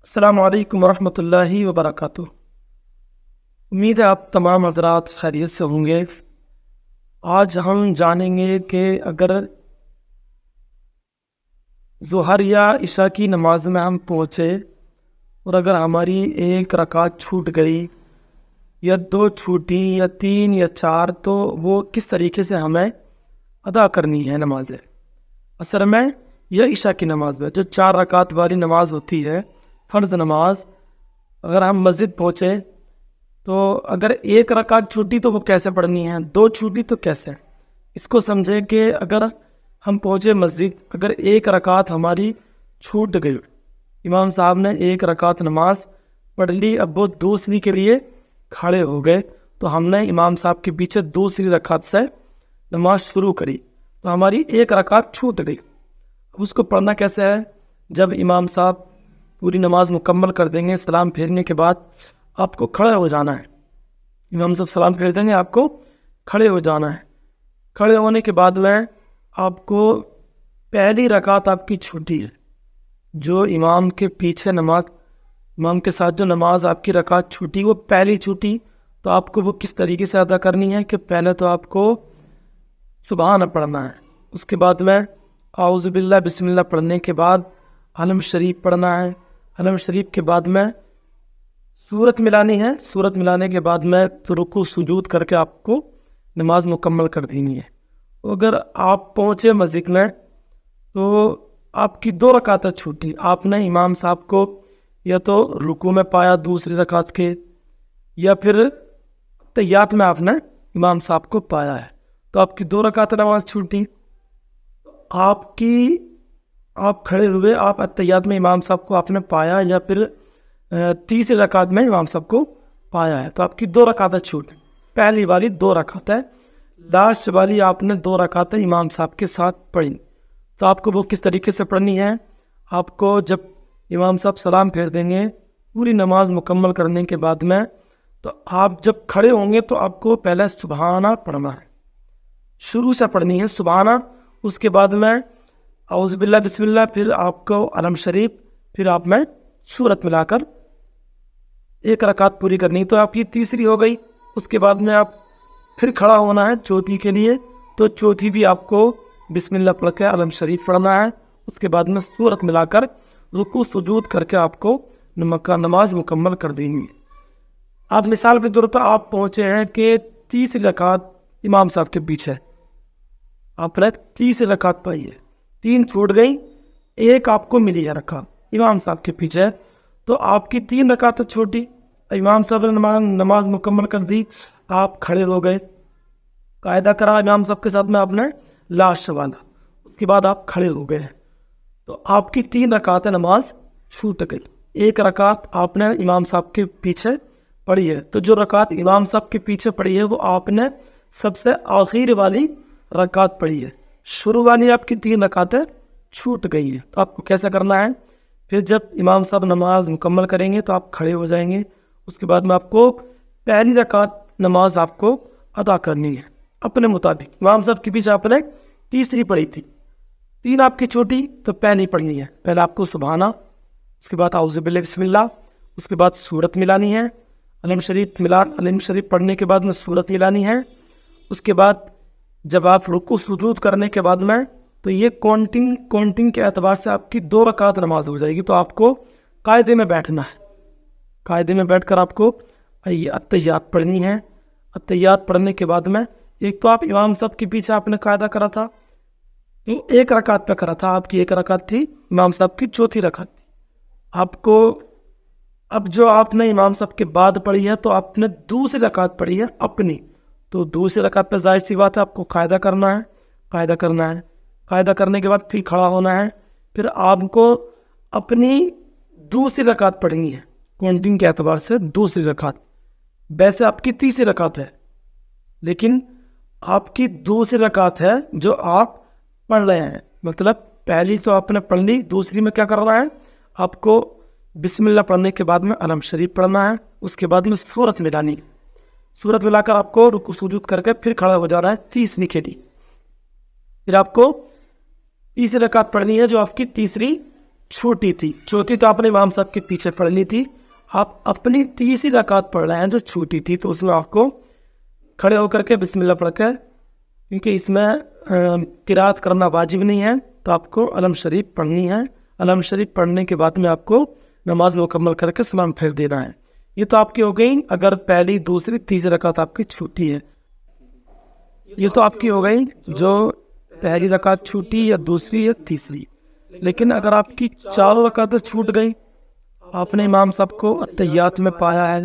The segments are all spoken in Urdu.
السلام علیکم ورحمۃ اللہ وبرکاتہ۔ امید ہے آپ تمام حضرات خیریت سے ہوں گے۔ آج ہم جانیں گے کہ اگر ظہر یا عشاء کی نماز میں ہم پہنچے اور اگر ہماری ایک رکعت چھوٹ گئی یا دو چھوٹی یا تین یا چار، تو وہ کس طریقے سے ہمیں ادا کرنی ہے نمازیں عصر میں یا عشاء کی نماز میں۔ جو 4 رکعت والی نماز ہوتی ہے فرض نماز، اگر ہم مسجد پہنچے تو اگر ایک رکعت چھوٹی تو وہ کیسے پڑھنی ہے، 2 چھوٹی تو کیسے؟ اس کو سمجھے کہ اگر ہم پہنچے مسجد، اگر ایک رکعت ہماری چھوٹ گئی، امام صاحب نے ایک رکعت نماز پڑھ لی، اب وہ دوسری کے لیے کھڑے ہو گئے، تو ہم نے امام صاحب کے پیچھے دوسری رکعت سے نماز شروع کری، تو ہماری ایک رکعت چھوٹ گئی۔ اب اس کو پڑھنا کیسے ہے؟ جب امام صاحب پوری نماز مکمل کر دیں گے، سلام پھیرنے کے بعد آپ کو کھڑے ہو جانا ہے۔ امام صاحب سلام پھیر دیں گے، آپ کو کھڑے ہو جانا ہے۔ کھڑے ہونے کے بعد میں آپ کو پہلی رکعت آپ کی چھوٹی ہے، جو امام کے پیچھے نماز، امام کے ساتھ جو نماز آپ کی رکعت چھوٹی، وہ پہلی چھوٹی، تو آپ کو وہ کس طریقے سے ادا کرنی ہے کہ پہلے تو آپ کو سبحان پڑھنا ہے، اس کے بعد میں اعوذ باللہ بسم اللہ پڑھنے کے بعد علم شریف پڑھنا ہے، علم شریف کے بعد میں سورت ملانی ہے، سورت ملانے کے بعد میں رکوع سجود کر کے آپ کو نماز مکمل کر دینی ہے۔ اگر آپ پہنچے مسجد میں تو آپ کی 2 رکعتیں چھوٹی، آپ نے امام صاحب کو یا تو رکوع میں پایا دوسری رکعت کے، یا پھر تحیات میں آپ نے امام صاحب کو پایا ہے، تو آپ کی 2 رکعتیں نماز چھوٹی۔ آپ کھڑے ہوئے، آپ تحیات میں امام صاحب کو آپ نے پایا یا پھر تیسری رکعت میں امام صاحب کو پایا ہے، تو آپ کی 2 رکعتیں چھوٹی۔ پہلی والی 2 رکعتیں، لاسٹ والی آپ نے 2 رکعتیں امام صاحب کے ساتھ پڑھی، تو آپ کو وہ کس طریقے سے پڑھنی ہے؟ آپ کو جب امام صاحب سلام پھیر دیں گے پوری نماز مکمل کرنے کے بعد میں، تو آپ جب کھڑے ہوں گے تو آپ کو پہلے سبحانہ پڑھنا ہے، شروع سے پڑھنی ہے سبحانہ، اس کے بعد میں اعوذ باللہ بسم اللہ، پھر آپ کو علم شریف، پھر آپ میں سورت ملا کر ایک رکعت پوری کرنی، تو آپ کی تیسری ہو گئی۔ اس کے بعد میں آپ پھر کھڑا ہونا ہے چوتھی کے لیے، تو چوتھی بھی آپ کو بسم اللہ پڑھ کے علم شریف پڑھنا ہے، اس کے بعد میں سورت ملا کر رکوع سجود کر کے آپ کو نماز مکمل کر دینی ہے۔ آپ مثال کے طور پر آپ پہنچے ہیں کہ تیسری رکعت امام صاحب کے پیچھے، آپ نے تیسری رکعت پائی ہے، 3 چھوٹ گئی، ایک آپ کو ملی ہے رکعت امام صاحب کے پیچھے، تو آپ کی 3 رکعتیں چھوٹی، امام صاحب نے نماز مکمل کر دی، آپ کھڑے ہو گئے، قاعدہ کرا امام صاحب کے ساتھ میں آپ نے لاسٹ والا، اس کے بعد آپ کھڑے ہو گئے ہیں، تو آپ کی 3 رکعتیں نماز چھوٹ گئی۔ ایک رکعت آپ نے امام صاحب کے پیچھے پڑھی ہے، تو جو رکعت امام صاحب کے پیچھے پڑھی ہے وہ آپ نے سب سے آخر والی رکعت پڑھی ہے، شروع والی آپ کی 3 رکعتیں چھوٹ گئی ہیں، تو آپ کو کیسا کرنا ہے؟ پھر جب امام صاحب نماز مکمل کریں گے تو آپ کھڑے ہو جائیں گے، اس کے بعد میں آپ کو پہلی رکعت نماز آپ کو ادا کرنی ہے اپنے مطابق۔ امام صاحب کے پیچھے آپ نے تیسری پڑھی تھی، 3 آپ کی چھوٹی، تو پہلی پڑھنی ہے، پہلے آپ کو سبحانہ، اس کے بعد اعوذ باللہ بسم اللہ، اس کے بعد سورت ملانی ہے، علم شریف پڑھنے کے بعد میں سورت ملانی ہے، اس کے بعد جب آپ رکوع سجود کرنے کے بعد میں، تو یہ کاؤنٹنگ کے اعتبار سے آپ کی 2 رکعت نماز ہو جائے گی، تو آپ کو قاعدے میں بیٹھنا ہے، قاعدے میں بیٹھ کر آپ کو التحیات پڑھنی ہے۔ التحیات پڑھنے کے بعد میں ایک تو آپ امام صاحب کے پیچھے آپ نے قاعدہ کرا تھا، تو 1 رکعت پہ کرا تھا، آپ کی 1 رکعت تھی، امام صاحب کی چوتھی رکعت تھی، آپ کو اب جو آپ نے امام صاحب کے بعد پڑھی ہے تو آپ نے دوسری رکعت پڑھی ہے اپنی، تو دوسری رکعت پہ ظاہر سی بات ہے آپ کو قاعدہ کرنا ہے، قاعدہ کرنے کے بعد پھر کھڑا ہونا ہے، پھر آپ کو اپنی دوسری رکعت پڑھنی ہے، کاؤنٹنگ کے اعتبار سے دوسری رکعت، ویسے آپ کی تیسری رکعت ہے لیکن آپ کی دوسری رکعت ہے جو آپ پڑھ رہے ہیں، مطلب پہلی تو آپ نے پڑھ لی، دوسری میں کیا کرنا ہے؟ آپ کو بسم اللہ پڑھنے کے بعد میں علم شریف پڑھنا ہے، اس کے بعد میں سورت ملانی، سورت ملا کر آپ کو رکوع سجود کر کے پھر کھڑا ہو جانا ہے تیسری کے لیے، پھر آپ کو تیسری رکعت پڑھنی ہے جو آپ کی تیسری چھوٹی تھی. چوتھی تو آپ نے امام صاحب کے پیچھے پڑھ لی تھی. آپ اپنی تیسری رکعت پڑھ رہے ہیں جو چھوٹی تھی, تو اس میں آپ کو کھڑے ہو کر کے بسم اللہ پڑھ کر, کیونکہ اس میں قرات کرنا واجب نہیں ہے, تو آپ کو علم شریف پڑھنی ہے. علم شریف پڑھنے کے بعد میں آپ کو نماز مکمل کر کے سلام پھیر دینا ہے. یہ تو آپ کی ہو گئی اگر پہلی, دوسری, تیسری رکعت آپ کی چھوٹی ہے. یہ تو آپ کی ہو گئی جو پہلی رکعت چھوٹی یا دوسری یا تیسری. لیکن اگر آپ کی چاروں رکعتیں چھوٹ گئی, آپ نے امام صاحب کو اتحیات میں پایا ہے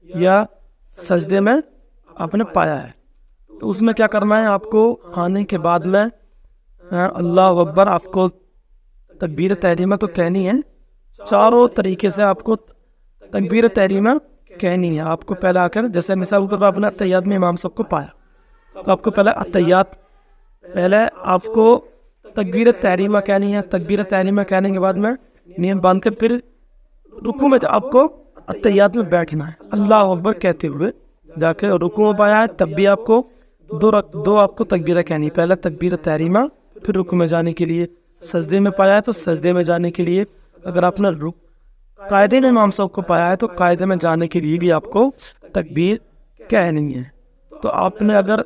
یا سجدے میں آپ نے پایا ہے, تو اس میں کیا کرنا ہے, آپ کو آنے کے بعد میں اللہ اکبر, آپ کو تکبیر تحریمہ تو کہنی ہے. چاروں طریقے سے آپ کو تکبیر تحریمہ کہنی ہے. آپ کو پہلے آ کر, جیسے مثال کے طور پر آپ نے اتحیات میں امام صاحب کو پایا, تو آپ کو پہلے اتحیات, پہلے آپ کو تکبیر تحریمہ کہنی ہے. تکبیر تحریمہ کہنے کے بعد میں نیت باندھ کے پھر رکوع میں آپ کو اتحیات میں بیٹھنا ہے اللہ اکبر کہتے ہوئے. جا کے رکوع میں پایا ہے تب بھی آپ کو دو آپ کو تکبیریں کہنی, پہلے تکبیر تحریمہ پھر رکوع میں جانے کے لیے. سجدے میں پایا ہے تو سجدے میں جانے کے لیے, اگر آپ نے قاعدے میں امام صاحب کو پایا ہے تو قاعدے میں جانے کے لیے بھی آپ کو تکبیر کہنی ہے. تو آپ نے اگر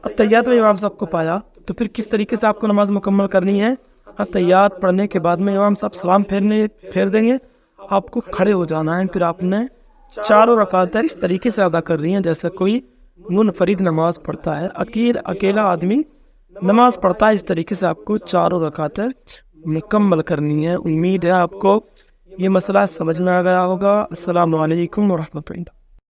اتحیات میں امام صاحب کو پایا تو پھر کس طریقے سے آپ کو نماز مکمل کرنی ہے. اتحیات پڑھنے کے بعد میں امام صاحب سلام پھیر دیں گے, آپ کو کھڑے ہو جانا ہے. پھر آپ نے چاروں رکعتیں اس طریقے سے ادا کر رہی ہیں جیسے کوئی منفرد نماز پڑھتا ہے, اکیلا آدمی نماز پڑھتا ہے. اس طریقے سے آپ کو چاروں رکعتیں مکمل کرنی ہے. امید ہے آپ کو یہ مسئلہ سمجھ میں آ گیا ہوگا. السلام علیکم ورحمۃ اللہ.